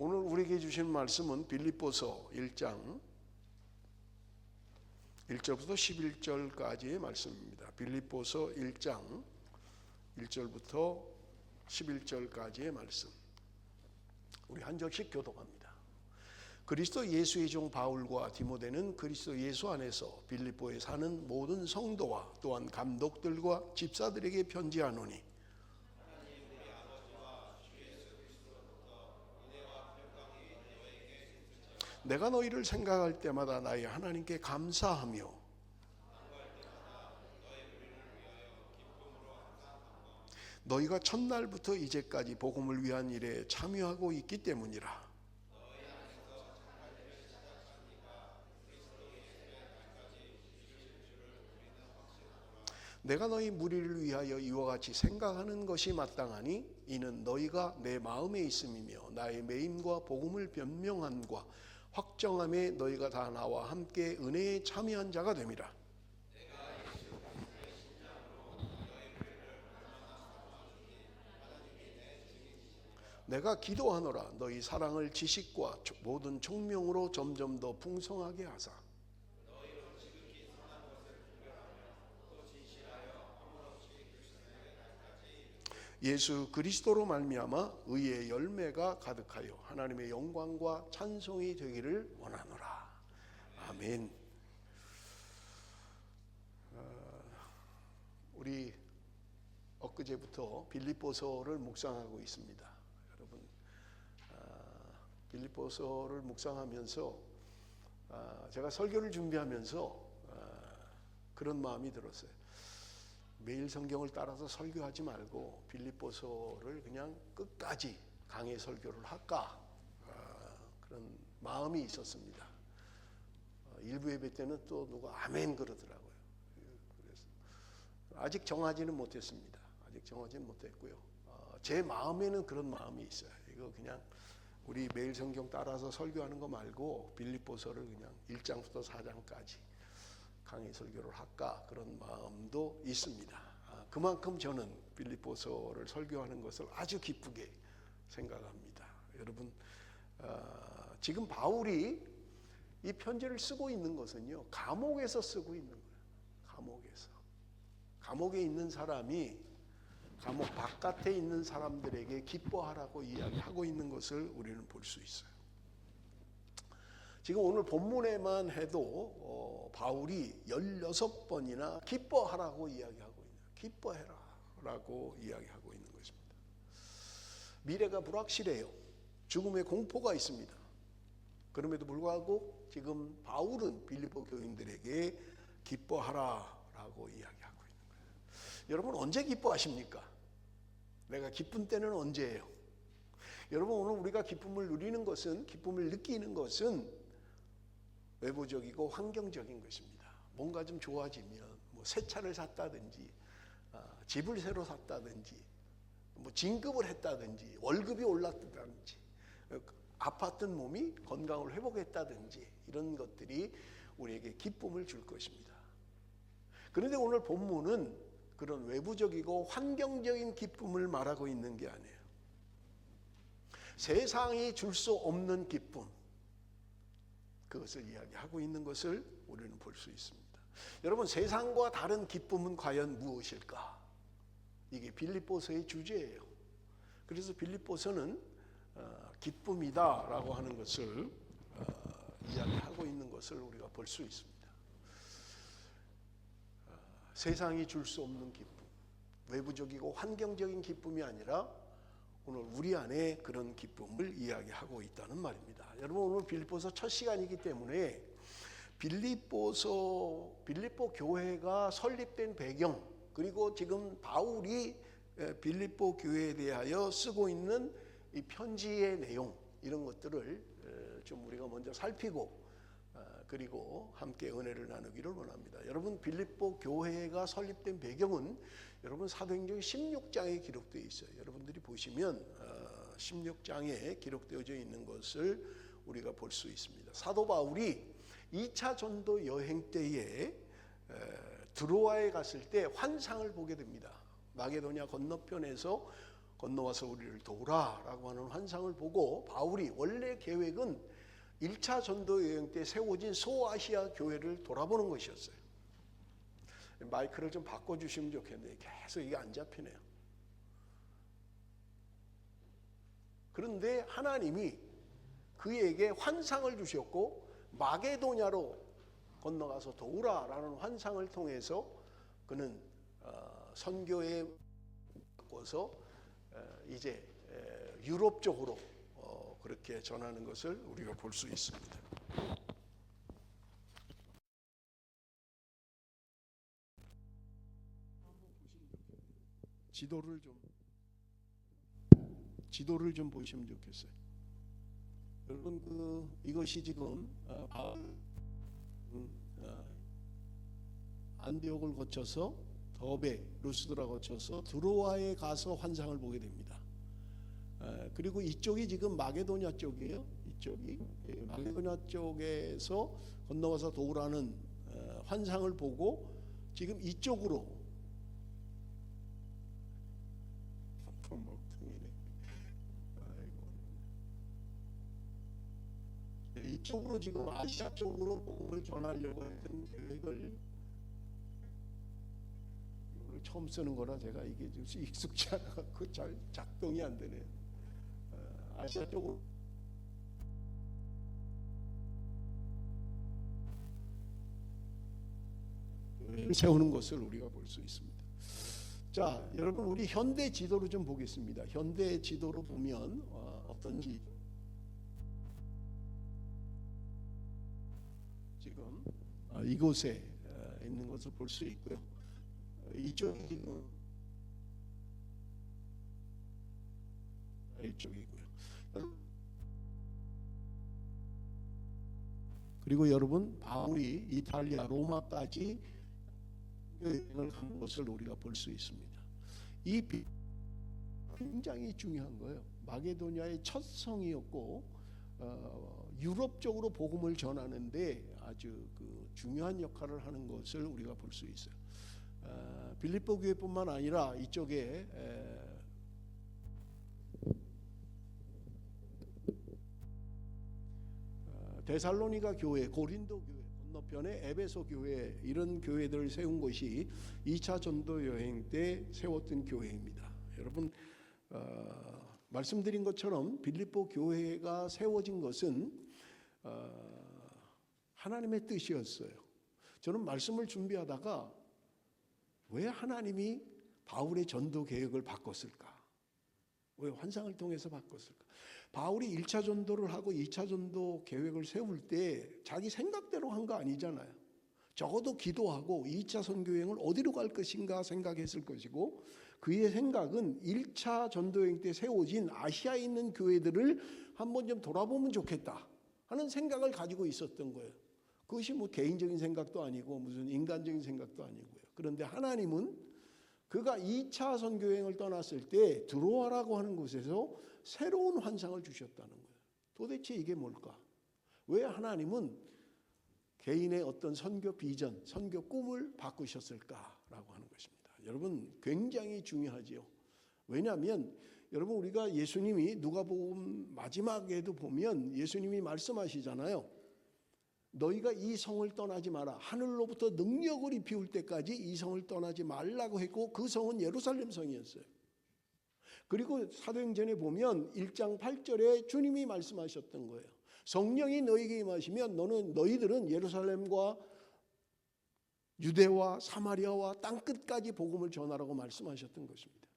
오늘 우리에게 주신 말씀은 빌립보서 1장 1절부터 11절까지의 말씀입니다. 빌립보서 1장 1절부터 11절까지의 말씀. 우리 한 절씩 교독합니다. 그리스도 예수의 종 바울과 디모데는 그리스도 예수 안에서 빌립보에 사는 모든 성도와 또한 감독들과 집사들에게 편지하노니, 내가 너희를 생각할 때마다 나의 하나님께 감사하며 너희가 첫날부터 이제까지 복음을 위한 일에 참여하고 있기 때문이라. 내가 너희 무리를 위하여 이와 같이 생각하는 것이 마땅하니 이는 너희가 내 마음에 있음이며 나의 매임과 복음을 변명함과 확정함에 너희가 다 나와 함께 은혜에 참여한 자가 됨이라. 내가 기도하노라. 너희 사랑을 지식과 모든 총명으로 점점 더 풍성하게 하사 예수 그리스도로 말미암아 의의 열매가 가득하여 하나님의 영광과 찬송이 되기를 원하노라. 아멘. 우리 엊그제부터 빌립보서를 묵상하고 있습니다. 여러분, 빌립보서를 묵상하면서 제가 설교를 준비하면서 그런 마음이 들었어요. 매일 성경을 따라서 설교하지 말고 빌립보서를 그냥 끝까지 강해 설교를 할까, 그런 마음이 있었습니다. 일부 예배 때는 또 누가 아멘 그러더라고요. 그래서 아직 정하지는 못했습니다. 아직 정하지는 못했고요. 제 마음에는 그런 마음이 있어요. 이거 그냥 우리 매일 성경 따라서 설교하는 거 말고 빌립보서를 그냥 1장부터 4장까지 강의 설교를 할까, 그런 마음도 있습니다. 그만큼 저는 빌립보서를 설교하는 것을 아주 기쁘게 생각합니다. 여러분, 지금 바울이 이 편지를 쓰고 있는 것은요, 감옥에서 쓰고 있는 거예요. 감옥에 있는 사람이 감옥 바깥에 있는 사람들에게 기뻐하라고 이야기하고 있는 것을 우리는 볼 수 있어요. 지금 오늘 본문에만 해도 바울이 16번이나 기뻐하라고 이야기하고 있는, 기뻐해라라고 이야기하고 있는 것입니다. 미래가 불확실해요. 죽음의 공포가 있습니다. 그럼에도 불구하고 지금 바울은 빌립보 교인들에게 기뻐하라라고 이야기하고 있는 거예요. 여러분, 언제 기뻐하십니까? 내가 기쁜 때는 언제예요? 여러분, 오늘 우리가 기쁨을 누리는 것은, 기쁨을 느끼는 것은 외부적이고 환경적인 것입니다. 뭔가 좀 좋아지면 뭐 새 차를 샀다든지, 집을 새로 샀다든지, 뭐 진급을 했다든지, 월급이 올랐다든지, 아팠던 몸이 건강을 회복했다든지, 이런 것들이 우리에게 기쁨을 줄 것입니다. 그런데 오늘 본문은 그런 외부적이고 환경적인 기쁨을 말하고 있는 게 아니에요. 세상이 줄 수 없는 기쁨, 그것을 이야기하고 있는 것을 우리는 볼 수 있습니다. 여러분, 세상과 다른 기쁨은 과연 무엇일까? 이게 빌립보서의 주제예요. 그래서 빌립보서는 기쁨이다라고 하는 것을 이야기하고 있는 것을 우리가 볼 수 있습니다. 세상이 줄 수 없는 기쁨, 외부적이고 환경적인 기쁨이 아니라 오늘 우리 안에 그런 기쁨을 이야기하고 있다는 말입니다. 여러분, 오늘 빌립보서 첫 시간이기 때문에 빌립보 교회가 설립된 배경, 그리고 지금 바울이 빌립보 교회에 대하여 쓰고 있는 이 편지의 내용, 이런 것들을 좀 우리가 먼저 살피고 그리고 함께 은혜를 나누기를 원합니다. 여러분, 빌립보 교회가 설립된 배경은 여러분 사도행전 16장에 기록되어 있어요. 여러분들이 보시면 16장에 기록되어져 있는 것을 우리가 볼 수 있습니다. 사도 바울이 2차 전도 여행 때에 드로아에 갔을 때 환상을 보게 됩니다. 마게도냐 건너편에서 건너와서 우리를 도우라라고 하는 환상을 보고 바울이 원래 계획은 1차 전도 여행 때 세워진 소아시아 교회를 돌아보는 것이었어요. 마이크를 좀 바꿔주시면 좋겠네요. 계속 이게 안 잡히네요. 그런데 하나님이 그에게 환상을 주셨고 마게도냐로 건너가서 도우라라는 환상을 통해서 그는 선교에 바꿔서 이제 유럽 쪽으로 그렇게 전하는 것을 우리가 볼 수 있습니다. 지도를 좀 보시면 좋겠어요. 여러분 이것이 지금 안디옥을 거쳐서 더베, 루스드라 거쳐서 드로아에 가서 환상을 보게 됩니다. 그리고 이쪽이 지금 마게도냐 쪽이에요. 이쪽이 마게도냐 쪽에서 건너가서 도우라는 환상을 보고 지금 이쪽으로 이쪽으로 지금 아시아 쪽으로 복음을 전하려고 했던 계획을 처음 쓰는 거라 제가 이게 좀 익숙지 않아서 잘 작동이 안 되네요. 아시아 쪽으로 세우는 것을 우리가 볼 수 있습니다. 자, 여러분 우리 현대 지도를 좀 보겠습니다. 현대 지도로 보면 어떤지 지금 이곳에 있는 것을 볼 수 있고요. 이쪽이 지금 이쪽이고요. 그리고 여러분 바울이 이탈리아 로마까지 여행을 간 것을 우리가 볼 수 있습니다. 이 굉장히 중요한 거예요. 마게도냐의 첫 성이었고 유럽 쪽으로 복음을 전하는데 아주 중요한 역할을 하는 것을 우리가 볼 수 있어요. 빌립보 교회뿐만 아니라 이쪽에 데살로니가 교회, 고린도 교회, 건너편에 에베소 교회 이런 교회들을 세운 것이 2차 전도 여행 때 세웠던 교회입니다. 여러분 말씀드린 것처럼 빌립보 교회가 세워진 것은 하나님의 뜻이었어요. 저는 말씀을 준비하다가 왜 하나님이 바울의 전도 계획을 바꿨을까? 왜 환상을 통해서 바꿨을까? 바울이 1차 전도를 하고 2차 전도 계획을 세울 때 자기 생각대로 한 거 아니잖아요. 적어도 기도하고 2차 선교여행을 어디로 갈 것인가 생각했을 것이고 그의 생각은 1차 전도여행 때 세워진 아시아에 있는 교회들을 한번 좀 돌아보면 좋겠다 하는 생각을 가지고 있었던 거예요. 그것이 뭐 개인적인 생각도 아니고 무슨 인간적인 생각도 아니고요. 그런데 하나님은 그가 2차 선교여행을 떠났을 때 드로아라고 하는 곳에서 새로운 환상을 주셨다는 거예요. 도대체 이게 뭘까? 왜 하나님은 개인의 어떤 선교 비전, 선교 꿈을 바꾸셨을까라고 하는 것입니다. 여러분 굉장히 중요하지요. 왜냐하면 여러분 우리가 예수님이 누가복음 마지막에도 보면 예수님이 말씀하시잖아요. 너희가 이 성을 떠나지 마라. 하늘로부터 능력을 입히울 때까지 이 성을 떠나지 말라고 했고 그 성은 예루살렘 성이었어요. 그리고 사도행전에 보면 1장 8절에 주님이 말씀하셨던 거예요. 성령이 너희에게 임하시면 너희들은 예루살렘과 유대와 사마리아와 땅끝까지 복음을 전하라고 말씀하셨던 것입니다.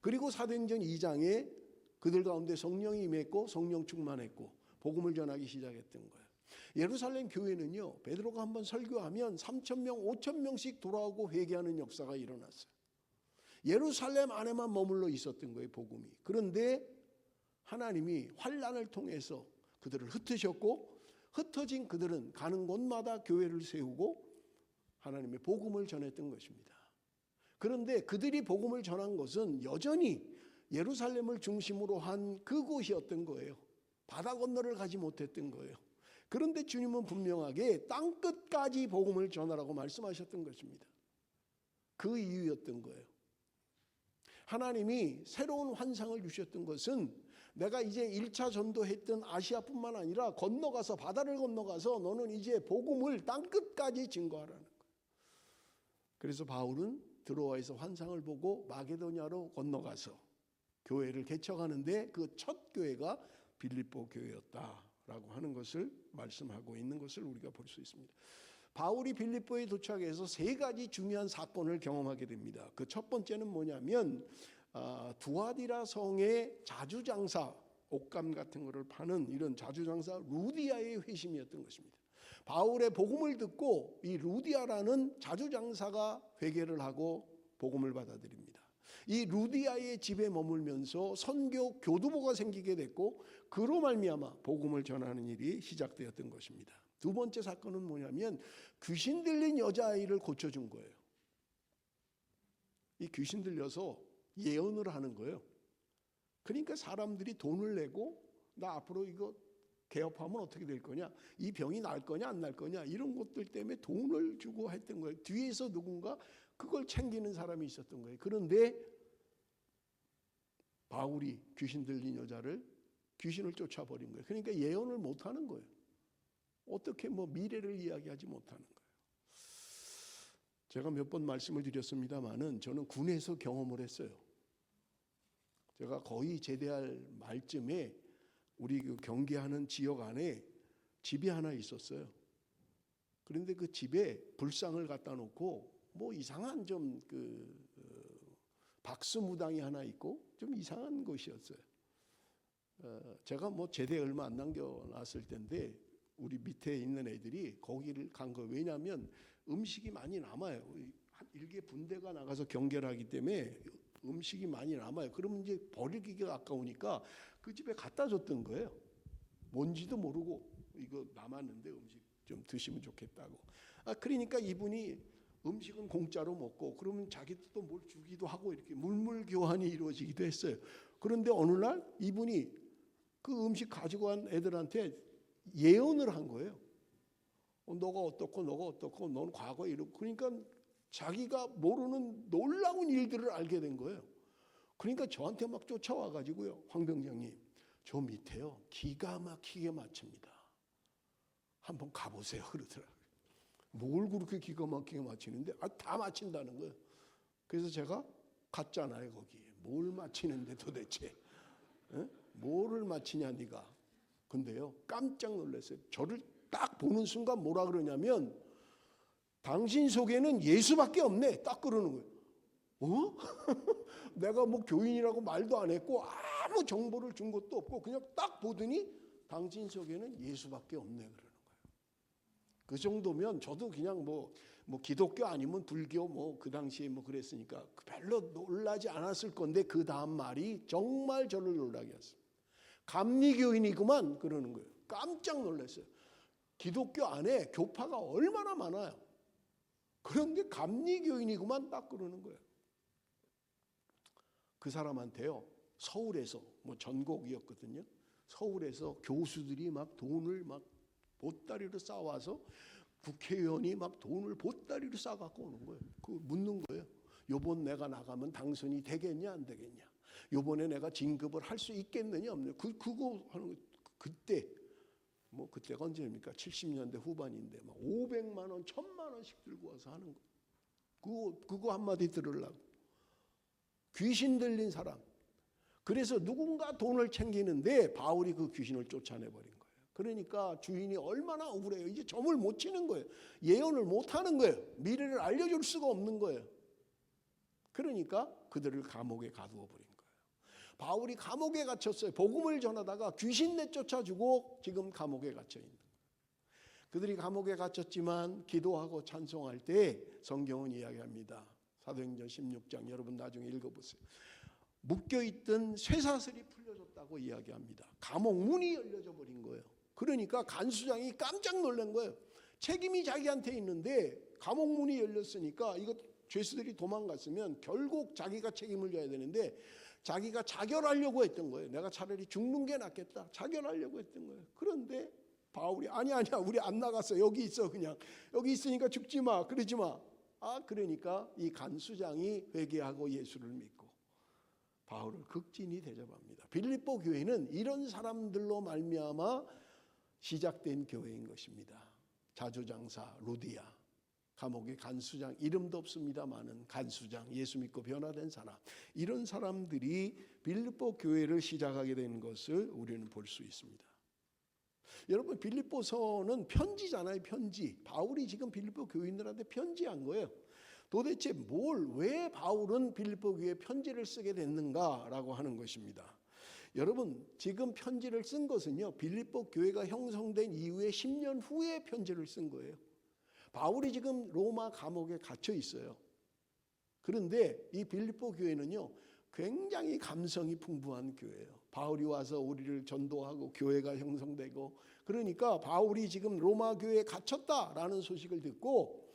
그리고 사도행전 2장에 그들 가운데 성령이 임했고 성령 충만했고 복음을 전하기 시작했던 거예요. 예루살렘 교회는요, 베드로가 한번 설교하면 3,000명, 5,000명씩 돌아오고 회개하는 역사가 일어났어요. 예루살렘 안에만 머물러 있었던 거예요, 복음이. 그런데 하나님이 환난을 통해서 그들을 흩으셨고 흩어진 그들은 가는 곳마다 교회를 세우고 하나님의 복음을 전했던 것입니다. 그런데 그들이 복음을 전한 것은 여전히 예루살렘을 중심으로 한 그곳이었던 거예요. 바다 건너를 가지 못했던 거예요. 그런데 주님은 분명하게 땅끝까지 복음을 전하라고 말씀하셨던 것입니다. 그 이유였던 거예요. 하나님이 새로운 환상을 주셨던 것은 내가 이제 1차 전도했던 아시아뿐만 아니라 건너가서 바다를 건너가서 너는 이제 복음을 땅끝까지 증거하라는 거예요. 그래서 바울은 드로아에서 환상을 보고 마게도냐로 건너가서 교회를 개척하는데 그 첫 교회가 빌립보 교회였다라고 하는 것을 말씀하고 있는 것을 우리가 볼 수 있습니다. 바울이 빌립보에 도착해서 세 가지 중요한 사건을 경험하게 됩니다. 그 첫 번째는 뭐냐면 두아디라 성의 자주장사, 옷감 같은 거를 파는 이런 자주장사 루디아의 회심이었던 것입니다. 바울의 복음을 듣고 이 루디아라는 자주장사가 회개를 하고 복음을 받아들입니다. 이 루디아의 집에 머물면서 선교 교두보가 생기게 됐고 그로 말미암아 복음을 전하는 일이 시작되었던 것입니다. 두 번째 사건은 뭐냐면 귀신 들린 여자아이를 고쳐준 거예요. 이 귀신 들려서 예언을 하는 거예요. 그러니까 사람들이 돈을 내고 나 앞으로 이거 개업하면 어떻게 될 거냐, 이 병이 날 거냐 안 날 거냐 이런 것들 때문에 돈을 주고 했던 거예요. 뒤에서 누군가 그걸 챙기는 사람이 있었던 거예요. 그런데 바울이 귀신 들린 여자를 귀신을 쫓아버린 거예요. 그러니까 예언을 못하는 거예요. 어떻게 미래를 이야기하지 못하는 거예요. 제가 몇 번 말씀을 드렸습니다마는 저는 군에서 경험을 했어요. 제가 거의 제대할 말쯤에 우리 그 경계하는 지역 안에 집이 하나 있었어요. 그런데 그 집에 불상을 갖다 놓고 이상한 좀 박수무당이 하나 있고 좀 이상한 곳이었어요. 제가 제대 얼마 안 남겨놨을 때인데 우리 밑에 있는 애들이 거기를 간 거예요. 왜냐하면 음식이 많이 남아요. 한 일개 분대가 나가서 경계를 하기 때문에 음식이 많이 남아요. 그러면 이제 버리기가 아까우니까 그 집에 갖다 줬던 거예요. 뭔지도 모르고 이거 남았는데 음식 좀 드시면 좋겠다고. 그러니까 이분이 음식은 공짜로 먹고 그러면 자기도 또 뭘 주기도 하고 이렇게 물물 교환이 이루어지기도 했어요. 그런데 어느 날 이분이 그 음식 가지고 간 애들한테 예언을 한 거예요. 너가 어떻고 너가 어떻고 너는 과거에 이러고, 그러니까 자기가 모르는 놀라운 일들을 알게 된 거예요. 그러니까 저한테 막 쫓아와 가지고요. 황 병장님, 저 밑에요 기가 막히게 맞춥니다. 한번 가보세요 그러더라고요. 뭘 그렇게 기가 막히게 맞히는데 다 맞힌다는 거예요. 그래서 제가 갔잖아요. 거기 뭘 맞히는데 도대체 뭐를 맞히냐 네가. 근데요 깜짝 놀랐어요. 저를 딱 보는 순간 뭐라 그러냐면 당신 속에는 예수밖에 없네 딱 그러는 거예요. 내가 교인이라고 말도 안 했고 아무 정보를 준 것도 없고 그냥 딱 보더니 당신 속에는 예수밖에 없네 그러는 거예요. 그 정도면 저도 그냥 기독교 아니면 불교 그 당시에 그랬으니까 별로 놀라지 않았을 건데 그 다음 말이 정말 저를 놀라게 했어요. 감리교인이구만 그러는 거예요. 깜짝 놀랐어요. 기독교 안에 교파가 얼마나 많아요. 그런데 감리교인이구만 딱 그러는 거예요. 그 사람한테요 서울에서 전곡이었거든요. 서울에서 교수들이 막 돈을 보따리로 싸와서 국회의원이 막 돈을 보따리로 싸갖고 오는 거예요. 묻는 거예요. 요번 내가 나가면 당선이 되겠냐 안 되겠냐. 요번에 내가 진급을 할 수 있겠느냐 없느냐. 그거 하는 거. 그때 그때가 언제입니까? 70년대 후반인데 500만 원, 1000만 원씩 들고 와서 하는 거. 그거 한마디 들으려고. 귀신 들린 사람. 그래서 누군가 돈을 챙기는데 바울이 그 귀신을 쫓아내버린 거예요. 그러니까 주인이 얼마나 억울해요. 이제 점을 못 치는 거예요. 예언을 못 하는 거예요. 미래를 알려줄 수가 없는 거예요. 그러니까 그들을 감옥에 가두어 버린 거예요. 바울이 감옥에 갇혔어요. 복음을 전하다가 귀신 내쫓아주고 지금 감옥에 갇혀 있는 거예요. 그들이 감옥에 갇혔지만 기도하고 찬송할 때 성경은 이야기합니다. 사도행전 16장 여러분 나중에 읽어보세요. 묶여있던 쇠사슬이 풀려졌다고 이야기합니다. 감옥 문이 열려져 버린 거예요. 그러니까 간수장이 깜짝 놀란 거예요. 책임이 자기한테 있는데 감옥 문이 열렸으니까 이거 죄수들이 도망갔으면 결국 자기가 책임을 져야 되는데 자기가 자결하려고 했던 거예요. 내가 차라리 죽는 게 낫겠다. 자결하려고 했던 거예요. 그런데 바울이 아니야 우리 안 나갔어. 여기 있어 그냥. 여기 있으니까 죽지 마. 그러지 마. 그러니까 이 간수장이 회개하고 예수를 믿고 바울을 극진히 대접합니다. 빌립보 교회는 이런 사람들로 말미암아 시작된 교회인 것입니다. 자주장사 루디아, 감옥의 간수장, 이름도 없습니다마는 간수장, 예수 믿고 변화된 사람, 이런 사람들이 빌립보 교회를 시작하게 된 것을 우리는 볼 수 있습니다. 여러분, 빌립보서는 편지잖아요. 편지. 바울이 지금 빌립보 교인들한테 편지한 거예요. 도대체 왜 바울은 빌립보 교회에 편지를 쓰게 됐는가라고 하는 것입니다. 여러분, 지금 편지를 쓴 것은요, 빌립보 교회가 형성된 이후에 10년 후에 편지를 쓴 거예요. 바울이 지금 로마 감옥에 갇혀 있어요. 그런데 이 빌립보 교회는요, 굉장히 감성이 풍부한 교회예요. 바울이 와서 우리를 전도하고 교회가 형성되고, 그러니까 바울이 지금 로마 교회에 갇혔다라는 소식을 듣고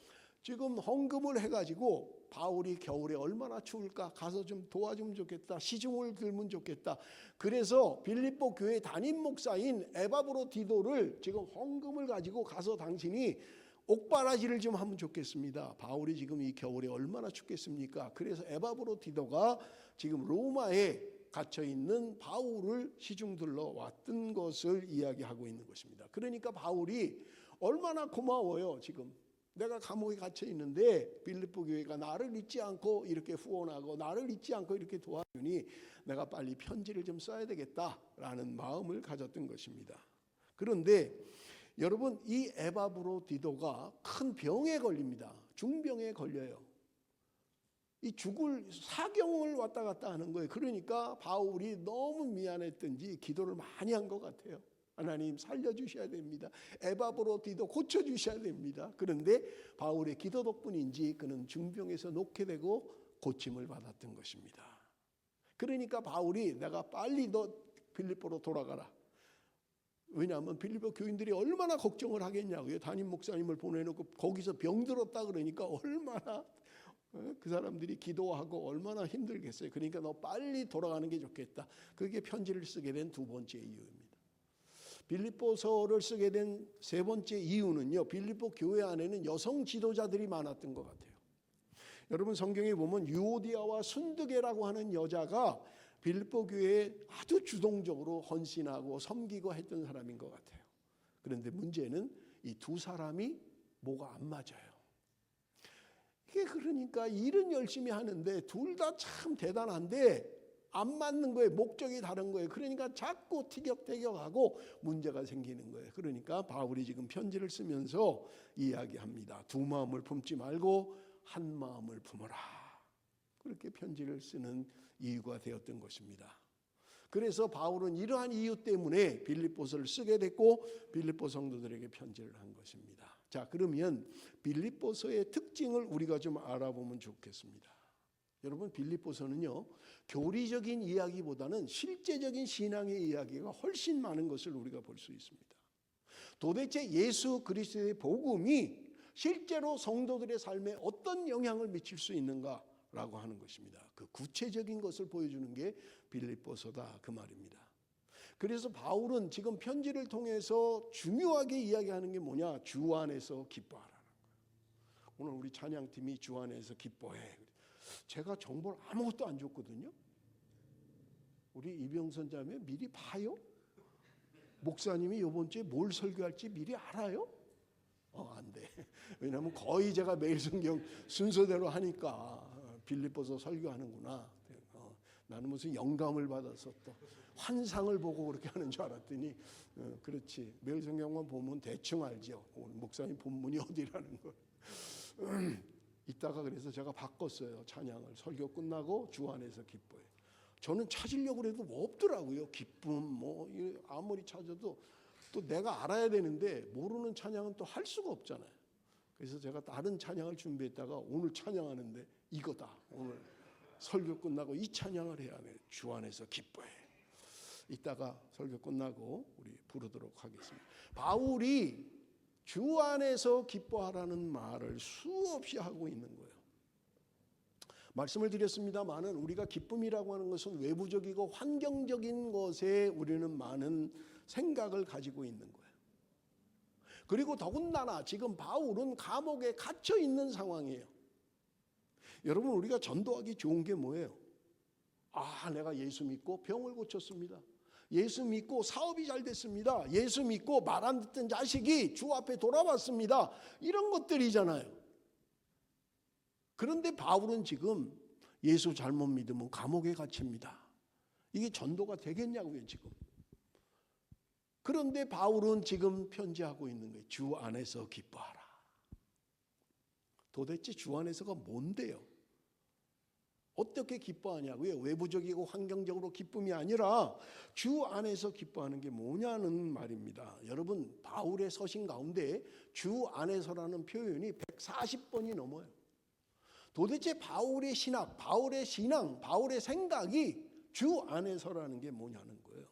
지금 헌금을 해가지고 바울이 겨울에 얼마나 추울까, 가서 좀 도와주면 좋겠다, 시중을 들면 좋겠다. 그래서 빌립보 교회 담임 목사인 에바브로디도를 지금 헌금을 가지고 가서 당신이 옥바라지를 좀 하면 좋겠습니다. 바울이 지금 이 겨울에 얼마나 춥겠습니까? 그래서 에바브로디도가 지금 로마에 갇혀 있는 바울을 시중 들러 왔던 것을 이야기하고 있는 것입니다. 그러니까 바울이 얼마나 고마워요. 지금 내가 감옥에 갇혀 있는데 빌립보 교회가 나를 잊지 않고 이렇게 후원하고 나를 잊지 않고 이렇게 도와주니 내가 빨리 편지를 좀 써야 되겠다라는 마음을 가졌던 것입니다. 그런데 여러분, 이 에바브로디도가 큰 병에 걸립니다. 중병에 걸려요. 이 죽을 사경을 왔다 갔다 하는 거예요. 그러니까 바울이 너무 미안했던지 기도를 많이 한 것 같아요. 하나님 살려주셔야 됩니다. 에바브로디도 고쳐주셔야 됩니다. 그런데 바울의 기도 덕분인지 그는 중병에서 놓게 되고 고침을 받았던 것입니다. 그러니까 바울이 내가 빨리 너 빌립보로 돌아가라. 왜냐하면 빌립보 교인들이 얼마나 걱정을 하겠냐고요. 담임 목사님을 보내놓고 거기서 병들었다 그러니까 얼마나 그 사람들이 기도하고 얼마나 힘들겠어요. 그러니까 너 빨리 돌아가는 게 좋겠다. 그게 편지를 쓰게 된 두 번째 이유입니다. 빌립보서를 쓰게 된 세 번째 이유는요, 빌립보 교회 안에는 여성 지도자들이 많았던 것 같아요. 여러분, 성경에 보면 유오디아와 순두계라고 하는 여자가 빌립보 교회에 아주 주동적으로 헌신하고 섬기고 했던 사람인 것 같아요. 그런데 문제는 이 두 사람이 뭐가 안 맞아요. 이게 그러니까 일은 열심히 하는데 둘 다 참 대단한데 안 맞는 거예요. 목적이 다른 거예요. 그러니까 자꾸 티격태격하고 문제가 생기는 거예요. 그러니까 바울이 지금 편지를 쓰면서 이야기합니다. 두 마음을 품지 말고 한 마음을 품어라. 그렇게 편지를 쓰는 이유가 되었던 것입니다. 그래서 바울은 이러한 이유 때문에 빌립보서를 쓰게 됐고 빌립보 성도들에게 편지를 한 것입니다. 자, 그러면 빌립보서의 특징을 우리가 좀 알아보면 좋겠습니다. 여러분, 빌립보서는요, 교리적인 이야기보다는 실제적인 신앙의 이야기가 훨씬 많은 것을 우리가 볼 수 있습니다. 도대체 예수 그리스도의 복음이 실제로 성도들의 삶에 어떤 영향을 미칠 수 있는가라고 하는 것입니다. 그 구체적인 것을 보여주는 게 빌립보서다, 그 말입니다. 그래서 바울은 지금 편지를 통해서 중요하게 이야기하는 게 뭐냐? 주 안에서 기뻐하라는 거예요. 오늘 우리 찬양팀이 주 안에서 기뻐해. 제가 정보를 아무것도 안 줬거든요. 우리 이병선 자매 미리 봐요? 목사님이 이번 주에 뭘 설교할지 미리 알아요? 안 돼. 왜냐하면 거의 제가 매일 성경 순서대로 하니까 빌립보서 설교하는구나. 나는 무슨 영감을 받아서 또 환상을 보고 그렇게 하는 줄 알았더니 그렇지. 매일 성경만 보면 대충 알죠. 오늘 목사님 본문이 어디라는 걸. 이따가 그래서 제가 바꿨어요. 찬양을. 설교 끝나고 주 안에서 기뻐해. 저는 찾으려고 해도 뭐 없더라고요. 기쁨 뭐 아무리 찾아도 또 내가 알아야 되는데 모르는 찬양은 또 할 수가 없잖아요. 그래서 제가 다른 찬양을 준비했다가 오늘 찬양하는데 이거다. 오늘 설교 끝나고 이 찬양을 해야 돼. 주 안에서 기뻐해. 이따가 설교 끝나고 우리 부르도록 하겠습니다. 바울이 주 안에서 기뻐하라는 말을 수없이 하고 있는 거예요. 말씀을 드렸습니다마는 우리가 기쁨이라고 하는 것은 외부적이고 환경적인 것에 우리는 많은 생각을 가지고 있는 거예요. 그리고 더군다나 지금 바울은 감옥에 갇혀 있는 상황이에요. 여러분, 우리가 전도하기 좋은 게 뭐예요? 내가 예수 믿고 병을 고쳤습니다. 예수 믿고 사업이 잘 됐습니다. 예수 믿고 말 안 듣던 자식이 주 앞에 돌아왔습니다. 이런 것들이잖아요. 그런데 바울은 지금 예수 잘못 믿으면 감옥에 갇힙니다. 이게 전도가 되겠냐고요, 지금. 그런데 바울은 지금 편지하고 있는 거예요. 주 안에서 기뻐하라. 도대체 주 안에서가 뭔데요? 어떻게 기뻐하냐고요? 외부적이고 환경적으로 기쁨이 아니라 주 안에서 기뻐하는 게 뭐냐는 말입니다. 여러분, 바울의 서신 가운데 주 안에서라는 표현이 140번이 넘어요. 도대체 바울의 신학, 바울의 신앙, 바울의 생각이 주 안에서라는 게 뭐냐는 거예요.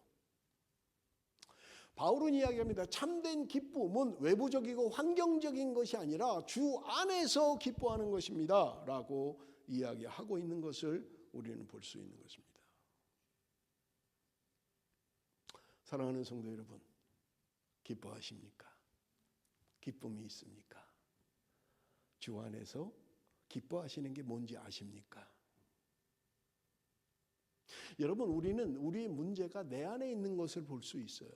바울은 이야기합니다. 참된 기쁨은 외부적이고 환경적인 것이 아니라 주 안에서 기뻐하는 것입니다. 라고 이야기하고 있는 것을 우리는 볼 수 있는 것입니다. 사랑하는 성도 여러분, 기뻐하십니까? 기쁨이 있습니까? 주 안에서 기뻐하시는 게 뭔지 아십니까? 여러분, 우리는 우리의 문제가 내 안에 있는 것을 볼 수 있어요.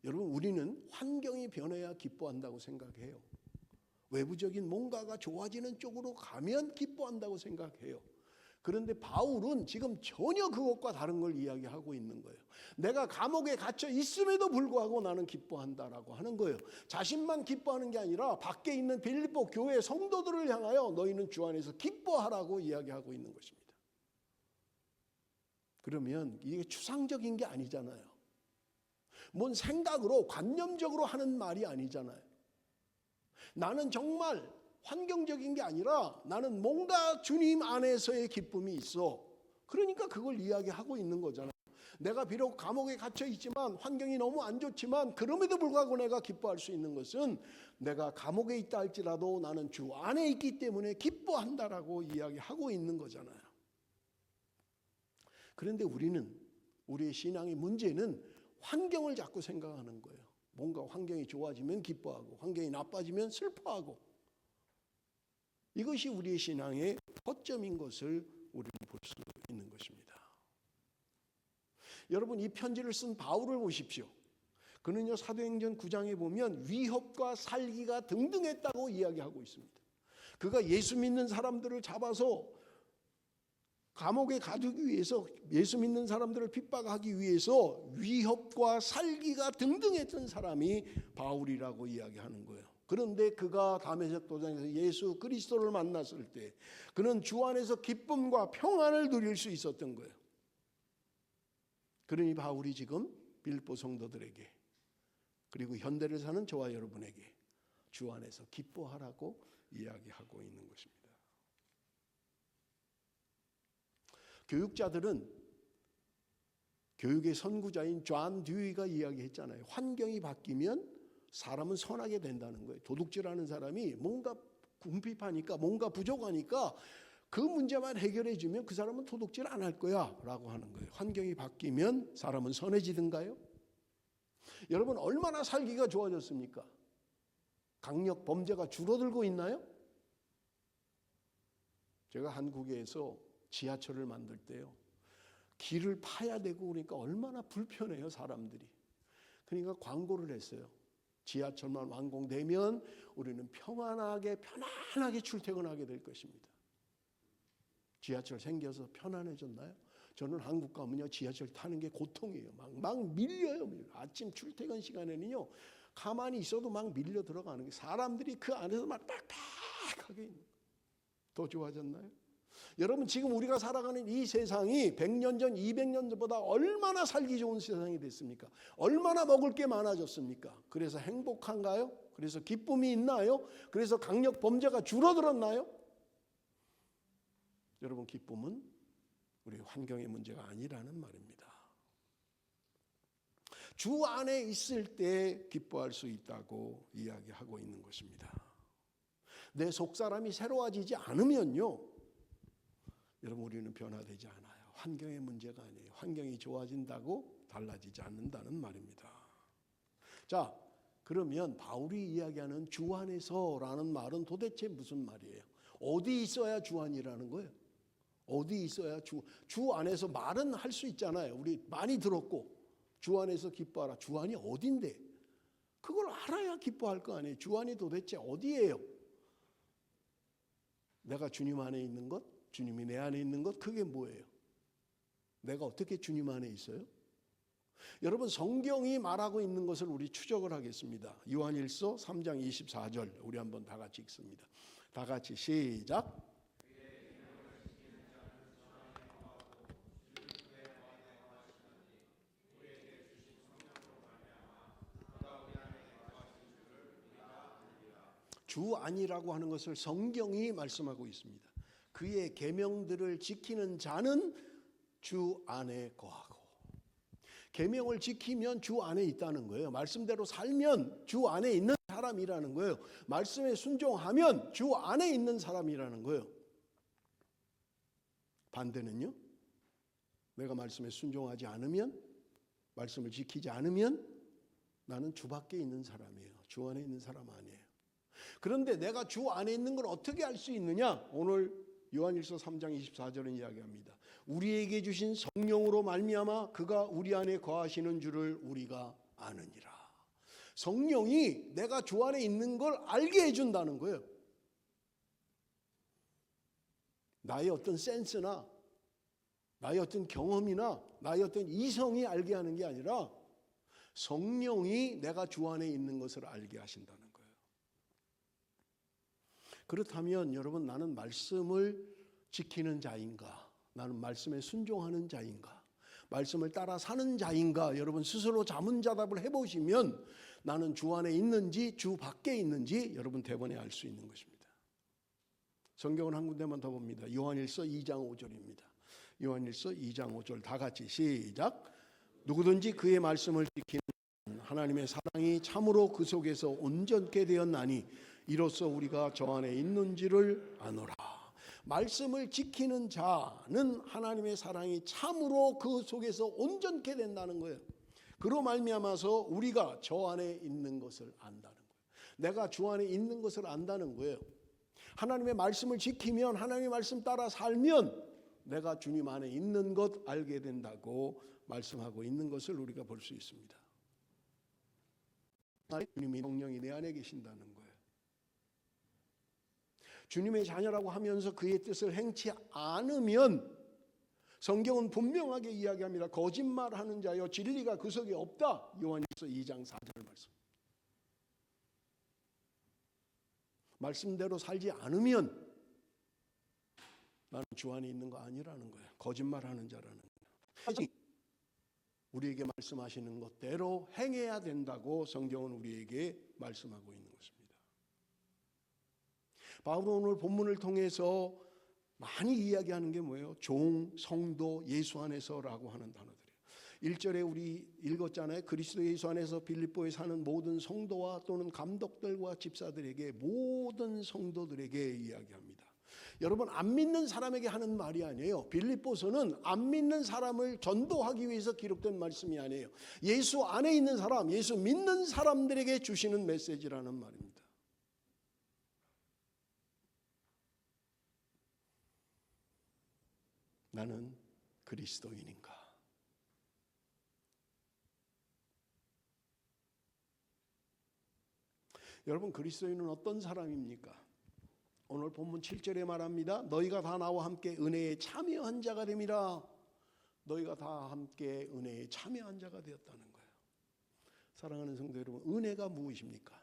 여러분, 우리는 환경이 변해야 기뻐한다고 생각해요. 외부적인 뭔가가 좋아지는 쪽으로 가면 기뻐한다고 생각해요. 그런데 바울은 지금 전혀 그것과 다른 걸 이야기하고 있는 거예요. 내가 감옥에 갇혀 있음에도 불구하고 나는 기뻐한다라고 하는 거예요. 자신만 기뻐하는 게 아니라 밖에 있는 빌립보 교회 성도들을 향하여 너희는 주 안에서 기뻐하라고 이야기하고 있는 것입니다. 그러면 이게 추상적인 게 아니잖아요. 뭔 생각으로 관념적으로 하는 말이 아니잖아요. 나는 정말 환경적인 게 아니라 나는 뭔가 주님 안에서의 기쁨이 있어. 그러니까 그걸 이야기하고 있는 거잖아요. 내가 비록 감옥에 갇혀 있지만 환경이 너무 안 좋지만 그럼에도 불구하고 내가 기뻐할 수 있는 것은 내가 감옥에 있다 할지라도 나는 주 안에 있기 때문에 기뻐한다라고 이야기하고 있는 거잖아요. 그런데 우리의 신앙의 문제는 환경을 자꾸 생각하는 거예요. 뭔가 환경이 좋아지면 기뻐하고 환경이 나빠지면 슬퍼하고, 이것이 우리의 신앙의 허점인 것을 우리는 볼 수 있는 것입니다. 여러분, 이 편지를 쓴 바울을 보십시오. 그는요, 사도행전 9장에 보면 위협과 살기가 등등했다고 이야기하고 있습니다. 그가 예수 믿는 사람들을 잡아서 감옥에 가두기 위해서, 예수 믿는 사람들을 핍박하기 위해서 위협과 살기가 등등했던 사람이 바울이라고 이야기하는 거예요. 그런데 그가 다메섹 도상에서 예수 그리스도를 만났을 때 그는 주 안에서 기쁨과 평안을 누릴 수 있었던 거예요. 그러니 바울이 지금 빌립보 성도들에게, 그리고 현대를 사는 저와 여러분에게 주 안에서 기뻐하라고 이야기하고 있는 것입니다. 교육자들은, 교육의 선구자인 존 듀이가 이야기했잖아요. 환경이 바뀌면 사람은 선하게 된다는 거예요. 도둑질하는 사람이 뭔가 궁핍하니까, 뭔가 부족하니까 그 문제만 해결해 주면 그 사람은 도둑질 안 할 거야 라고 하는 거예요. 환경이 바뀌면 사람은 선해지든가요? 여러분, 얼마나 살기가 좋아졌습니까? 강력 범죄가 줄어들고 있나요? 제가 한국에서 지하철을 만들 때요, 길을 파야 되고 그러니까 얼마나 불편해요, 사람들이. 그러니까 광고를 했어요. 지하철만 완공되면 우리는 평안하게, 편안하게 출퇴근하게 될 것입니다. 지하철 생겨서 편안해졌나요? 저는 한국 가면요, 지하철 타는 게 고통이에요. 막 밀려요. 아침 출퇴근 시간에는요, 가만히 있어도 막 밀려 들어가는 게, 사람들이 그 안에서 막 빡빡하게 있는 거예요. 더 좋아졌나요? 여러분, 지금 우리가 살아가는 이 세상이 100년 전, 200년 전보다 얼마나 살기 좋은 세상이 됐습니까? 얼마나 먹을 게 많아졌습니까? 그래서 행복한가요? 그래서 기쁨이 있나요? 그래서 강력 범죄가 줄어들었나요? 여러분, 기쁨은 우리 환경의 문제가 아니라는 말입니다. 주 안에 있을 때 기뻐할 수 있다고 이야기하고 있는 것입니다. 내 속사람이 새로워지지 않으면요, 여러분, 우리는 변화되지 않아요. 환경의 문제가 아니에요. 환경이 좋아진다고 달라지지 않는다는 말입니다. 자, 그러면 바울이 이야기하는 주 안에서라는 말은 도대체 무슨 말이에요? 어디 있어야 주 안이라는 거예요? 어디 있어야 주 안에서 말은 할 수 있잖아요. 우리 많이 들었고 주 안에서 기뻐하라. 주 안이 어딘데? 그걸 알아야 기뻐할 거 아니에요. 주 안이 도대체 어디예요? 내가 주님 안에 있는 것, 주님이 내 안에 있는 것, 그게 뭐예요? 내가 어떻게 주님 안에 있어요? 여러분, 성경이 말하고 있는 것을 우리 추적을 하겠습니다. 요한일서 3장 24절 우리 한번 다 같이 읽습니다. 다 같이 시작. 주 안이라고 하는 것을 성경이 말씀하고 있습니다. 그의 계명들을 지키는 자는 주 안에 거하고, 계명을 지키면 주 안에 있다는 거예요. 말씀대로 살면 주 안에 있는 사람이라는 거예요. 말씀에 순종하면 주 안에 있는 사람이라는 거예요. 반대는요? 내가 말씀에 순종하지 않으면, 말씀을 지키지 않으면 나는 주 밖에 있는 사람이에요. 주 안에 있는 사람 아니에요. 그런데 내가 주 안에 있는 걸 어떻게 알 수 있느냐? 오늘 요한일서 3장 24절은 이야기합니다. 우리에게 주신 성령으로 말미암아 그가 우리 안에 거하시는 줄을 우리가 아느니라. 성령이 내가 주 안에 있는 걸 알게 해준다는 거예요. 나의 어떤 센스나 나의 어떤 경험이나 나의 어떤 이성이 알게 하는 게 아니라 성령이 내가 주 안에 있는 것을 알게 하신다는 거예요. 그렇다면 여러분, 나는 말씀을 지키는 자인가? 나는 말씀에 순종하는 자인가? 말씀을 따라 사는 자인가? 여러분 스스로 자문자답을 해보시면 나는 주 안에 있는지 주 밖에 있는지 여러분 대번에 알 수 있는 것입니다. 성경은 한 군데만 더 봅니다. 요한일서 2장 5절입니다. 요한일서 2장 5절 다 같이 시작. 누구든지 그의 말씀을 지키는 하나님의 사랑이 참으로 그 속에서 온전케 되었나니 이로써 우리가 저 안에 있는지를 아노라. 말씀을 지키는 자는 하나님의 사랑이 참으로 그 속에서 온전케 된다는 거예요. 그로 말미암아서 우리가 저 안에 있는 것을 안다는 거예요. 내가 주 안에 있는 것을 안다는 거예요. 하나님의 말씀을 지키면, 하나님의 말씀 따라 살면 내가 주님 안에 있는 것 알게 된다고 말씀하고 있는 것을 우리가 볼 수 있습니다. 주님이 성령이 내 안에 계신다는 거예요. 주님의 자녀라고 하면서 그의 뜻을 행치 않으면 성경은 분명하게 이야기합니다. 거짓말하는 자여 진리가 그 속에 없다. 요한일서 2장 4절 말씀. 말씀대로 살지 않으면 나는 주 안에 있는 거 아니라는 거예요. 거짓말하는 자라는 거예요. 우리에게 말씀하시는 것대로 행해야 된다고 성경은 우리에게 말씀하고 있는 것입니다. 바울은 오늘 본문을 통해서 많이 이야기하는 게 뭐예요? 종, 성도, 예수 안에서라고 하는 단어들이에요. 1절에 우리 읽었잖아요. 그리스도 예수 안에서 빌립보에 사는 모든 성도와 또는 감독들과 집사들에게, 모든 성도들에게 이야기합니다. 여러분, 안 믿는 사람에게 하는 말이 아니에요. 빌립보서는 안 믿는 사람을 전도하기 위해서 기록된 말씀이 아니에요. 예수 안에 있는 사람, 예수 믿는 사람들에게 주시는 메시지라는 말입니다. 나는 그리스도인인가? 여러분, 그리스도인은 어떤 사람입니까? 오늘 본문 7절에 말합니다. 너희가 다 나와 함께 은혜에 참여한 자가 됨이라. 너희가 다 함께 은혜에 참여한 자가 되었다는 거예요. 사랑하는 성도 여러분, 은혜가 무엇입니까?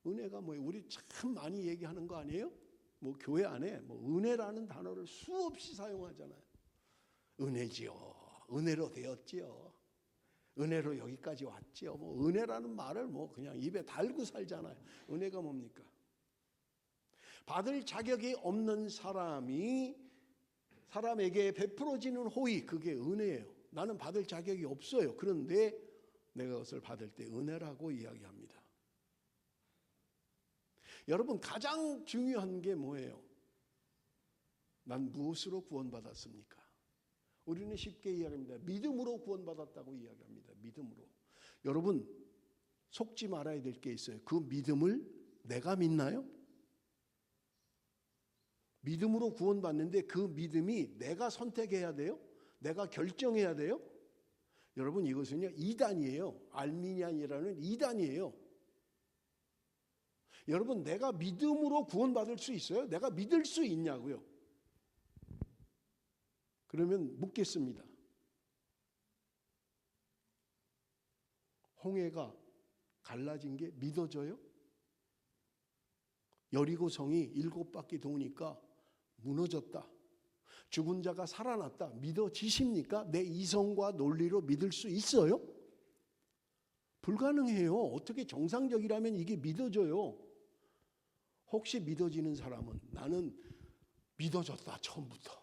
은혜가 뭐예요? 우리 참 많이 얘기하는 거 아니에요? 뭐 교회 안에 뭐 은혜라는 단어를 수없이 사용하잖아요. 은혜지요. 은혜로 되었지요. 은혜로 여기까지 왔지요. 뭐 은혜라는 말을 뭐 그냥 입에 달고 살잖아요. 은혜가 뭡니까? 받을 자격이 없는 사람이 사람에게 베풀어지는 호의, 그게 은혜예요. 나는 받을 자격이 없어요. 그런데 내가 그것을 받을 때 은혜라고 이야기합니다. 여러분, 가장 중요한 게 뭐예요? 난 무엇으로 구원받았습니까? 우리는 쉽게 이야기합니다. 믿음으로 구원받았다고 이야기합니다. 믿음으로. 여러분, 속지 말아야 될 게 있어요. 그 믿음을 내가 믿나요? 믿음으로 구원받는데 그 믿음이 내가 선택해야 돼요? 내가 결정해야 돼요? 여러분 이것은요 이단이에요. 알미니안이라는 이단이에요. 여러분 내가 믿음으로 구원받을 수 있어요? 내가 믿을 수 있냐고요? 그러면 묻겠습니다. 홍해가 갈라진 게 믿어져요? 여리고 성이 7바퀴 도니까 무너졌다. 죽은 자가 살아났다. 믿어지십니까? 내 이성과 논리로 믿을 수 있어요? 불가능해요. 어떻게 정상적이라면 이게 믿어져요? 혹시 믿어지는 사람은 나는 믿어졌다 처음부터.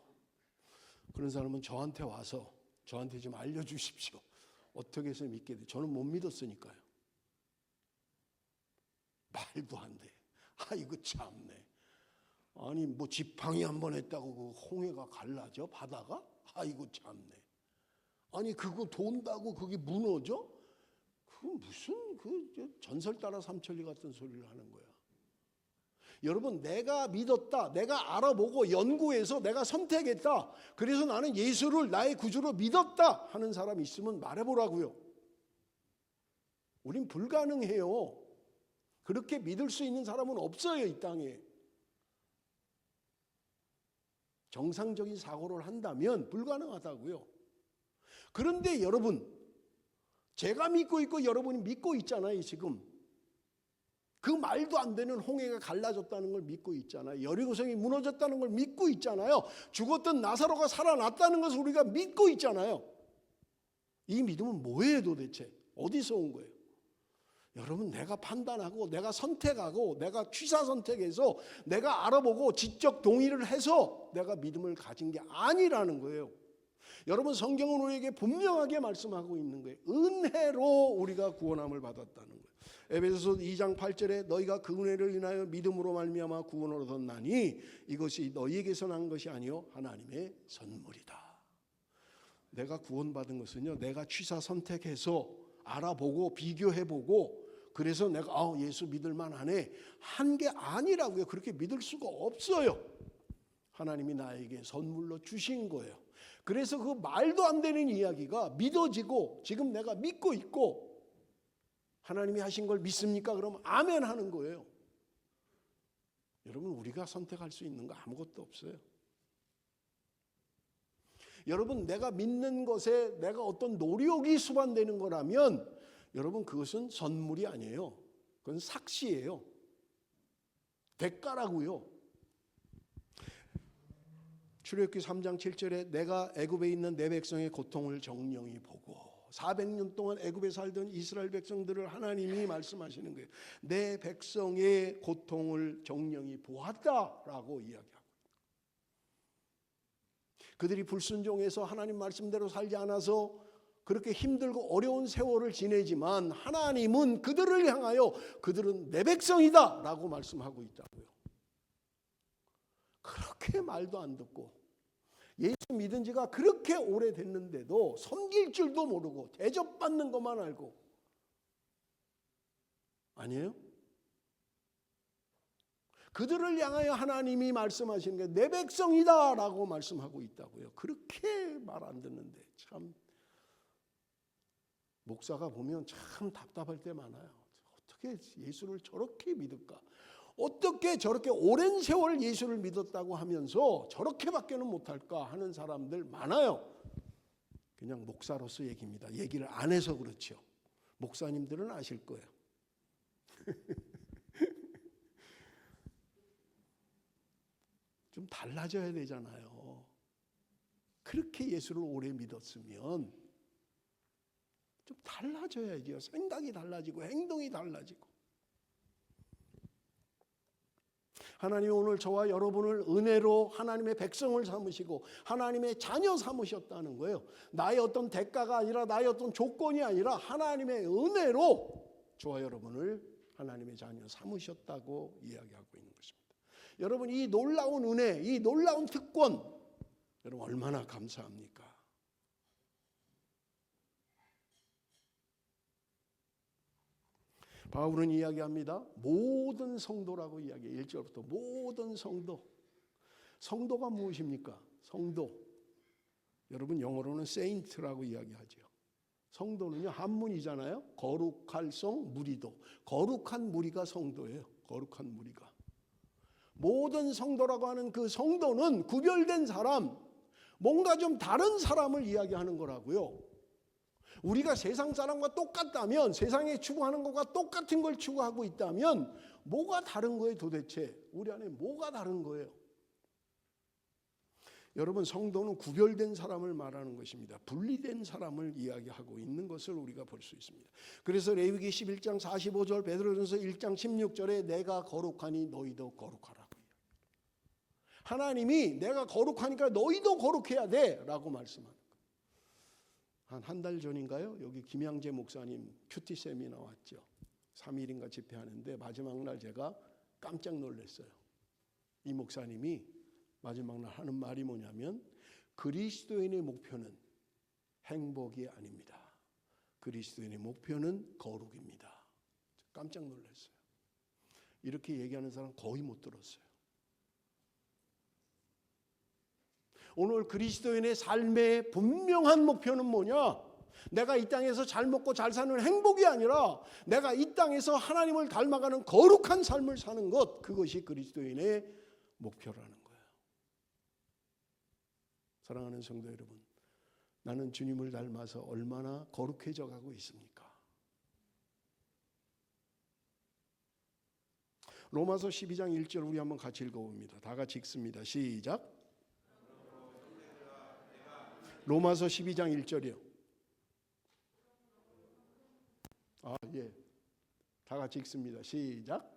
그런 사람은 저한테 와서 저한테 좀 알려주십시오. 어떻게 해서 믿게 돼? 저는 못 믿었으니까요. 말도 안 돼. 이거 참네. 아니 뭐 지팡이 한 번 했다고 그 홍해가 갈라져? 바다가? 이거 참네. 아니 그거 돈다고 그게 무너져? 그 무슨 그 전설 따라 삼천리 같은 소리를 하는 거야. 여러분 내가 믿었다. 내가 알아보고 연구해서 내가 선택했다. 그래서 나는 예수를 나의 구주로 믿었다 하는 사람 있으면 말해보라고요. 우린 불가능해요. 그렇게 믿을 수 있는 사람은 없어요 이 땅에. 정상적인 사고를 한다면 불가능하다고요. 그런데 여러분 제가 믿고 있고 여러분이 믿고 있잖아요 지금. 그 말도 안 되는 홍해가 갈라졌다는 걸 믿고 있잖아요. 여리고성이 무너졌다는 걸 믿고 있잖아요. 죽었던 나사로가 살아났다는 것을 우리가 믿고 있잖아요. 이 믿음은 뭐예요 도대체? 어디서 온 거예요? 여러분 내가 판단하고 내가 선택하고 내가 취사 선택해서 내가 알아보고 지적 동의를 해서 내가 믿음을 가진 게 아니라는 거예요. 여러분 성경은 우리에게 분명하게 말씀하고 있는 거예요. 은혜로 우리가 구원함을 받았다는 거예요. 에베소서 2장 8절에 너희가 그 은혜를 인하여 믿음으로 말미암아 구원을 얻었나니 이것이 너희에게서 난 것이 아니요 하나님의 선물이다. 내가 구원받은 것은요 내가 취사 선택해서 알아보고 비교해보고 그래서 내가 예수 믿을 만하네 한 게 아니라고요. 그렇게 믿을 수가 없어요. 하나님이 나에게 선물로 주신 거예요. 그래서 그 말도 안 되는 이야기가 믿어지고 지금 내가 믿고 있고 하나님이 하신 걸 믿습니까? 그러면 아멘 하는 거예요. 여러분 우리가 선택할 수 있는 거 아무것도 없어요. 여러분 내가 믿는 것에 내가 어떤 노력이 수반되는 거라면 여러분 그것은 선물이 아니에요. 그건 삭시예요. 대가라고요. 출애굽기 3장 7절에 내가 애굽에 있는 내 백성의 고통을 정령히 보고 400년 동안 애굽에 살던 이스라엘 백성들을 하나님이 말씀하시는 거예요. 내 백성의 고통을 정령히 보았다라고 이야기합니다. 그들이 불순종해서 하나님 말씀대로 살지 않아서 그렇게 힘들고 어려운 세월을 지내지만 하나님은 그들을 향하여 그들은 내 백성이다 라고 말씀하고 있다고요. 그렇게 말도 안 듣고 예수 믿은 지가 그렇게 오래됐는데도 섬길 줄도 모르고 대접받는 것만 알고 아니에요? 그들을 향하여 하나님이 말씀하시는 게 내 백성이다 라고 말씀하고 있다고요. 그렇게 말 안 듣는데 참 목사가 보면 참 답답할 때 많아요. 어떻게 예수를 저렇게 믿을까? 어떻게 저렇게 오랜 세월 예수를 믿었다고 하면서 저렇게밖에는 못할까 하는 사람들 많아요. 그냥 목사로서 얘기입니다. 얘기를 안 해서 그렇죠. 목사님들은 아실 거예요. 좀 달라져야 되잖아요. 그렇게 예수를 오래 믿었으면 좀 달라져야죠. 생각이 달라지고 행동이 달라지고. 하나님이 오늘 저와 여러분을 은혜로 하나님의 백성을 삼으시고 하나님의 자녀 삼으셨다는 거예요. 나의 어떤 대가가 아니라 나의 어떤 조건이 아니라 하나님의 은혜로 저와 여러분을 하나님의 자녀 삼으셨다고 이야기하고 있는 것입니다. 여러분 이 놀라운 은혜, 이 놀라운 특권 여러분 얼마나 감사합니까? 바울은 이야기합니다. 모든 성도라고 이야기해요. 1절부터 모든 성도. 성도가 무엇입니까? 성도. 여러분 영어로는 saint라고 이야기하죠. 성도는요 한문이잖아요. 거룩할 성 무리도. 거룩한 무리가 성도예요. 거룩한 무리가. 모든 성도라고 하는 그 성도는 구별된 사람, 뭔가 좀 다른 사람을 이야기하는 거라고요. 우리가 세상 사람과 똑같다면, 세상에 추구하는 것과 똑같은 걸 추구하고 있다면 뭐가 다른 거예요 도대체? 우리 안에 뭐가 다른 거예요? 여러분 성도는 구별된 사람을 말하는 것입니다. 분리된 사람을 이야기하고 있는 것을 우리가 볼 수 있습니다. 그래서 레위기 11장 45절, 베드로전서 1장 16절에 내가 거룩하니 너희도 거룩하라고. 하나님이 내가 거룩하니까 너희도 거룩해야 돼 라고 말씀하는 거예요. 한 달 전인가요? 여기 김양재 목사님 큐티 세미나 왔죠. 3일인가 집회하는데 마지막 날 제가 깜짝 놀랐어요. 이 목사님이 마지막 날 하는 말이 뭐냐면 그리스도인의 목표는 행복이 아닙니다. 그리스도인의 목표는 거룩입니다. 깜짝 놀랐어요. 이렇게 얘기하는 사람 거의 못 들었어요. 오늘 그리스도인의 삶의 분명한 목표는 뭐냐? 내가 이 땅에서 잘 먹고 잘 사는 행복이 아니라 내가 이 땅에서 하나님을 닮아가는 거룩한 삶을 사는 것, 그것이 그리스도인의 목표라는 거예요. 사랑하는 성도 여러분, 나는 주님을 닮아서 얼마나 거룩해져 가고 있습니까? 로마서 12장 1절 우리 한번 같이 읽어봅니다. 다 같이 읽습니다. 시작. 로마서 12장 1절이요. 예. 다 같이 읽습니다. 시작.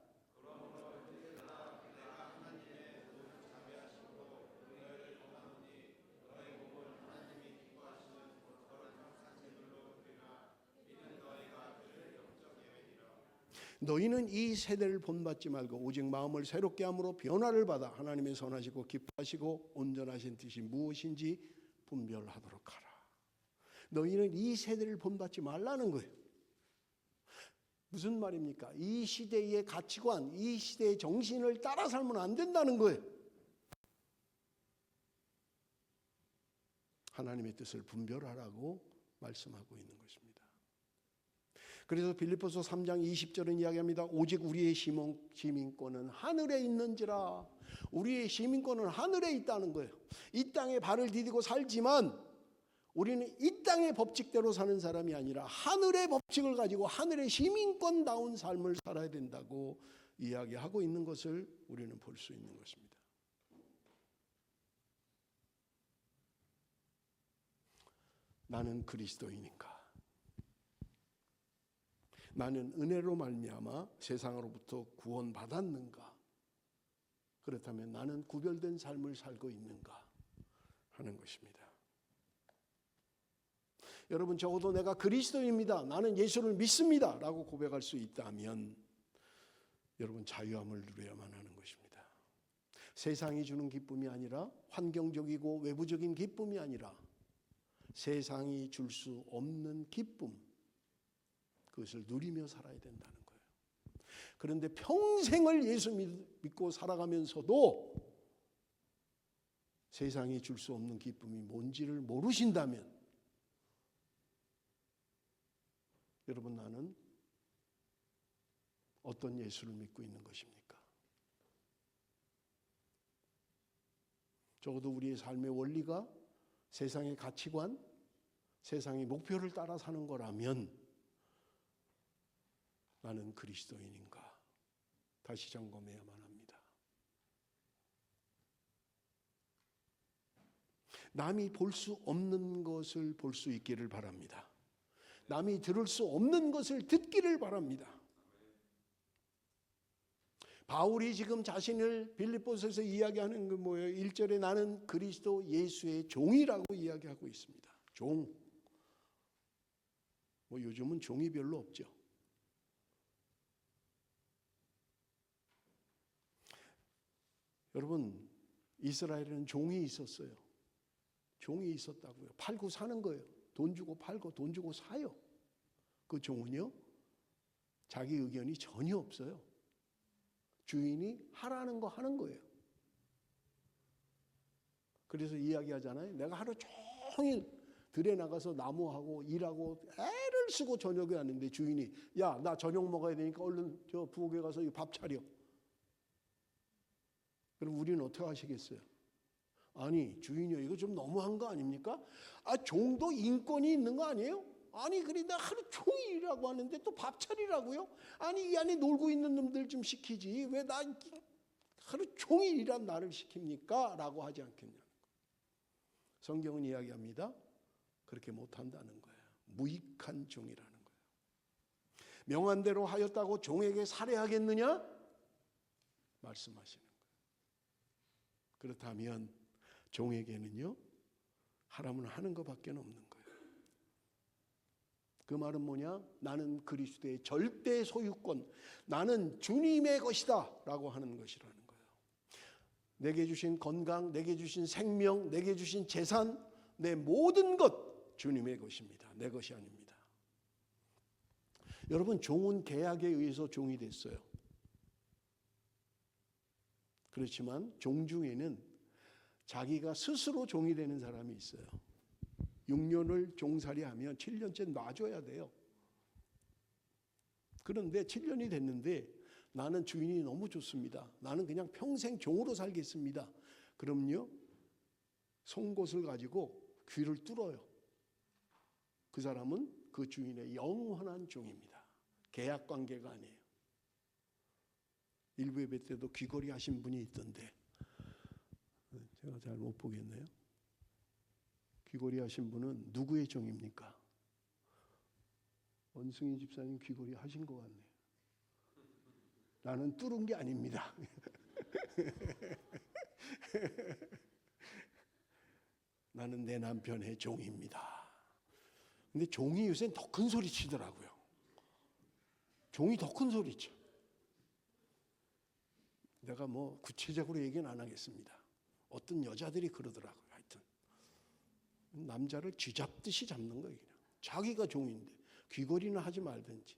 너희는 이 세대를 본받지 말고 오직 마음을 새롭게 함으로 변화를 받아 하나님의 선하시고 기뻐하시고 온전하신 뜻이 무엇인지 분별하도록 하라. 너희는 이 세대를 본받지 말라는 거예요. 무슨 말입니까? 이 시대의 가치관, 이 시대의 정신을 따라 살면 안 된다는 거예요. 하나님의 뜻을 분별하라고 말씀하고 있는 것입니다. 그래서 빌립보서 3장 20절은 이야기합니다. 오직 우리의 시민권은 하늘에 있는지라. 우리의 시민권은 하늘에 있다는 거예요. 이 땅에 발을 디디고 살지만 우리는 이 땅의 법칙대로 사는 사람이 아니라 하늘의 법칙을 가지고 하늘의 시민권다운 삶을 살아야 된다고 이야기하고 있는 것을 우리는 볼 수 있는 것입니다. 나는 그리스도인인가? 나는 은혜로 말미암아 세상으로부터 구원받았는가? 그렇다면 나는 구별된 삶을 살고 있는가 하는 것입니다. 여러분 적어도 내가 그리스도인입니다. 나는 예수를 믿습니다. 라고 고백할 수 있다면 여러분 자유함을 누려야만 하는 것입니다. 세상이 주는 기쁨이 아니라 환경적이고 외부적인 기쁨이 아니라 세상이 줄 수 없는 기쁨, 그것을 누리며 살아야 된다는 거예요. 그런데 평생을 예수 믿고 살아가면서도 세상이 줄 수 없는 기쁨이 뭔지를 모르신다면 여러분 나는 어떤 예수를 믿고 있는 것입니까? 적어도 우리의 삶의 원리가 세상의 가치관, 세상의 목표를 따라 사는 거라면 나는 그리스도인인가? 다시 점검해야만 합니다. 남이 볼 수 없는 것을 볼 수 있기를 바랍니다. 남이 들을 수 없는 것을 듣기를 바랍니다. 바울이 지금 자신을 빌립보서에서 이야기하는 그 뭐예요? 1절에 나는 그리스도 예수의 종이라고 이야기하고 있습니다. 종. 뭐 요즘은 종이 별로 없죠. 여러분 이스라엘에는 종이 있었어요. 종이 있었다고요. 팔고 사는 거예요. 돈 주고 팔고 돈 주고 사요. 그 종은요 자기 의견이 전혀 없어요. 주인이 하라는 거 하는 거예요. 그래서 이야기하잖아요. 내가 하루 종일 들에 나가서 나무하고 일하고 애를 쓰고 저녁에 왔는데 주인이 야, 나 저녁 먹어야 되니까 얼른 저 부엌에 가서 밥 차려. 그럼 우리는 어떻게 하시겠어요? 아니 주인이요, 이거 좀 너무한 거 아닙니까? 종도 인권이 있는 거 아니에요? 아니 그래 나 하루 종일 일하고 하는데 또 밥 차리라고요? 아니 이 안에 놀고 있는 놈들 좀 시키지 왜 나 하루 종일 일한 나를 시킵니까? 라고 하지 않겠냐는 거예요. 성경은 이야기합니다. 그렇게 못한다는 거예요. 무익한 종이라는 거예요. 명한 대로 하였다고 종에게 살해하겠느냐? 말씀하시는 거예요. 그렇다면 종에게는요, 하라면 하는 것밖에 없는 거예요. 그 말은 뭐냐? 나는 그리스도의 절대 소유권, 나는 주님의 것이다 라고 하는 것이라는 거예요. 내게 주신 건강, 내게 주신 생명, 내게 주신 재산, 내 모든 것 주님의 것입니다. 내 것이 아닙니다. 여러분, 종은 계약에 의해서 종이 됐어요. 그렇지만 종 중에는 자기가 스스로 종이 되는 사람이 있어요. 6년을 종살이하면 7년째 놔줘야 돼요. 그런데 7년이 됐는데 나는 주인이 너무 좋습니다. 나는 그냥 평생 종으로 살겠습니다. 그럼요, 송곳을 가지고 귀를 뚫어요. 그 사람은 그 주인의 영원한 종입니다. 계약 관계가 아니에요. 일부 예배 때도 귀걸이 하신 분이 있던데 제가 잘 못 보겠네요. 귀걸이 하신 분은 누구의 종입니까? 원승희 집사님 귀걸이 하신 것 같네요. 나는 뚫은 게 아닙니다. 나는 내 남편의 종입니다. 근데 종이 요새 더 큰 소리 치더라고요. 종이 더 큰 소리 쳐. 내가 뭐 구체적으로 얘기는 안 하겠습니다. 어떤 여자들이 그러더라고요. 하여튼 남자를 쥐잡듯이 잡는 거예요. 그냥. 자기가 종인데 귀걸이는 하지 말든지.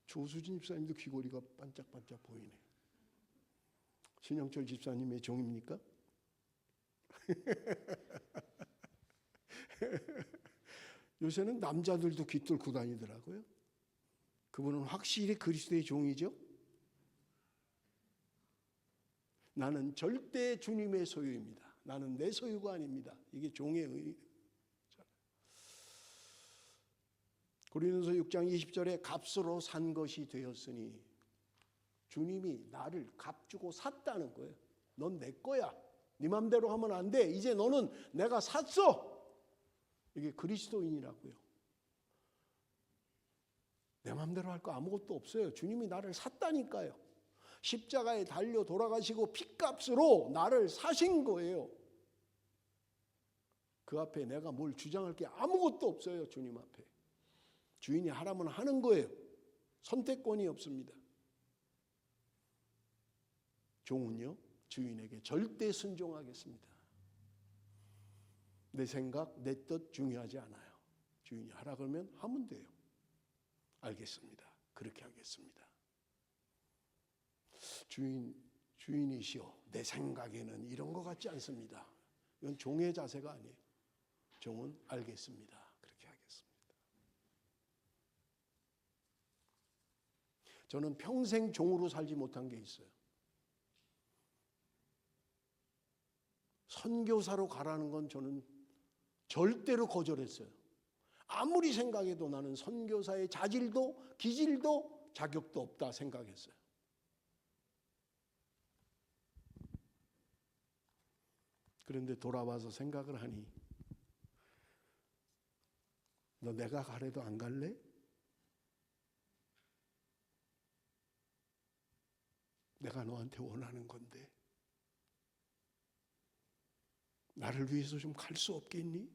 조수진 집사님도 귀걸이가 반짝반짝 보이네. 신영철 집사님의 종입니까? 요새는 남자들도 귀 뚫고 다니더라고요. 그분은 확실히 그리스도의 종이죠. 나는 절대 주님의 소유입니다. 나는 내 소유가 아닙니다. 이게 종의 의미. 고린도서 6장 20절에 값으로 산 것이 되었으니 주님이 나를 값 주고 샀다는 거예요. 넌 내 거야. 네 맘대로 하면 안 돼. 이제 너는 내가 샀어. 이게 그리스도인이라고요. 내 맘대로 할 거 아무것도 없어요. 주님이 나를 샀다니까요. 십자가에 달려 돌아가시고 피값으로 나를 사신 거예요. 그 앞에 내가 뭘 주장할 게 아무것도 없어요. 주님 앞에. 주인이 하라면 하는 거예요. 선택권이 없습니다. 종은요, 주인에게 절대 순종하겠습니다. 내 생각, 내 뜻 중요하지 않아요. 주인이 하라 그러면 하면 돼요. 알겠습니다. 그렇게 하겠습니다. 주인이시여, 내 생각에는 이런 것 같지 않습니다. 이건 종의 자세가 아니에요. 종은 알겠습니다. 그렇게 하겠습니다. 저는 평생 종으로 살지 못한 게 있어요. 선교사로 가라는 건 저는 절대로 거절했어요. 아무리 생각해도 나는 선교사의 자질도 기질도 자격도 없다 생각했어요. 그런데 돌아와서 생각을 하니 너 내가 가래도 안 갈래? 내가 너한테 원하는 건데 나를 위해서 좀 갈 수 없겠니?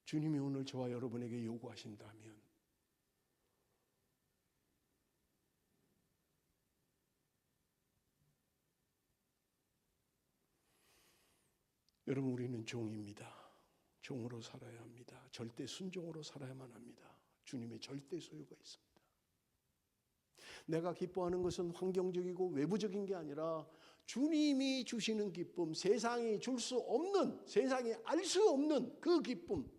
주님이 오늘 저와 여러분에게 요구하신다면 여러분, 우리는 종입니다. 종으로 살아야 합니다. 절대 순종으로 살아야만 합니다. 주님의 절대 소유가 있습니다. 내가 기뻐하는 것은 환경적이고 외부적인 게 아니라 주님이 주시는 기쁨, 세상이 줄 수 없는, 세상이 알 수 없는 그 기쁨,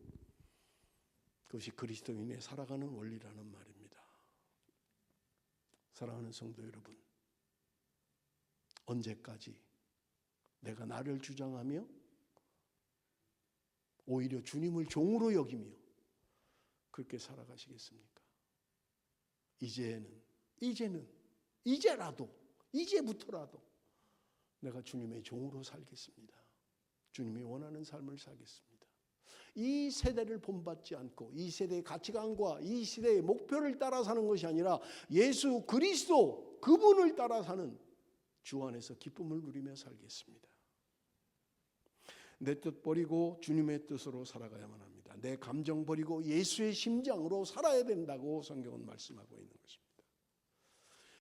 그것이 그리스도인의 살아가는 원리라는 말입니다. 사랑하는 성도 여러분, 언제까지 내가 나를 주장하며 오히려 주님을 종으로 여기며 그렇게 살아가시겠습니까? 이제부터라도 내가 주님의 종으로 살겠습니다. 주님이 원하는 삶을 살겠습니다. 이 세대를 본받지 않고 이 세대의 가치관과 이 시대의 목표를 따라 사는 것이 아니라 예수 그리스도 그분을 따라 사는 주 안에서 기쁨을 누리며 살겠습니다. 내 뜻 버리고 주님의 뜻으로 살아가야만 합니다. 내 감정 버리고 예수의 심장으로 살아야 된다고 성경은 말씀하고 있는 것입니다.